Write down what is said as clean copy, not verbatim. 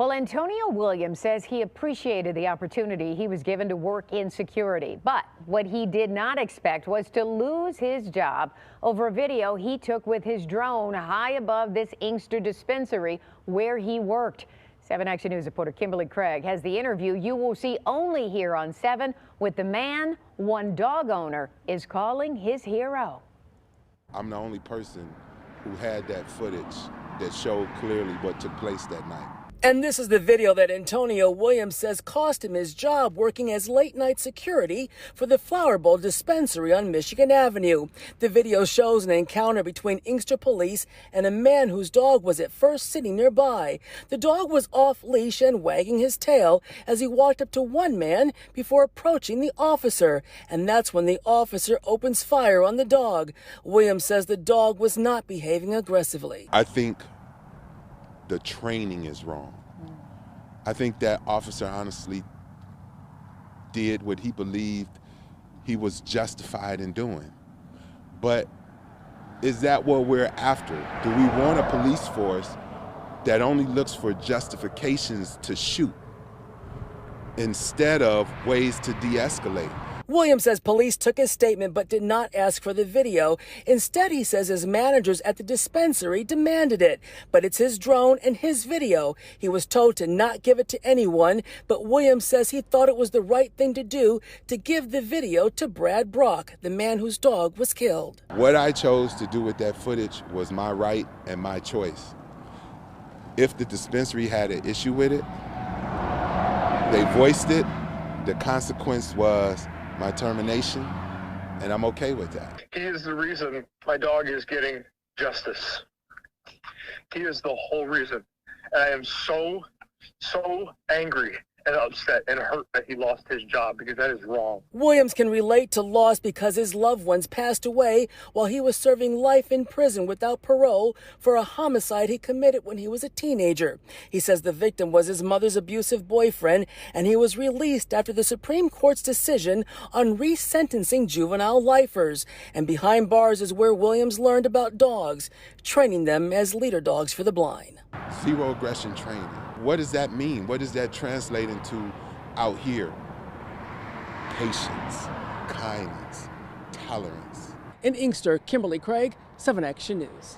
Well, Antonio Williams says he appreciated the opportunity he was given to work in security. But what he did not expect was to lose his job over a video he took with his drone high above this Inkster dispensary where he worked. 7 Action News reporter Kimberly Craig has the interview you will see only here on 7 with the man one dog owner is calling his hero. I'm the only person who had that footage that showed clearly what took place that night. And this is the video that Antonio Williams says cost him his job working as late-night security for the Flower Bowl dispensary on Michigan Avenue. The video shows an encounter between Inkster police and a man whose dog was at first sitting nearby. The dog was off-leash and wagging his tail as he walked up to one man before approaching the officer. And that's when the officer opens fire on the dog. Williams says the dog was not behaving aggressively. I think the training is wrong. I think that officer honestly did what he believed he was justified in doing. But is that what we're after? Do we want a police force that only looks for justifications to shoot instead of ways to de-escalate? Williams says police took his statement but did not ask for the video. Instead, he says his managers at the dispensary demanded it. But it's his drone and his video. He was told to not give it to anyone, but Williams says he thought it was the right thing to do to give the video to Brad Brock, the man whose dog was killed. What I chose to do with that footage was my right and my choice. If the dispensary had an issue with it, they voiced it. The consequence was my termination, and I'm okay with that. He is the reason my dog is getting justice. He is the whole reason. And I am so angry and upset and hurt that he lost his job, because that is wrong. Williams can relate to loss because his loved ones passed away while he was serving life in prison without parole for a homicide he committed when he was a teenager. He says the victim was his mother's abusive boyfriend, and he was released after the Supreme Court's decision on resentencing juvenile lifers. And behind bars is where Williams learned about dogs, training them as leader dogs for the blind. Zero aggression training. What does that mean? What does that translate into out here? Patience, kindness, tolerance. In Inkster, Kimberly Craig, 7 Action News.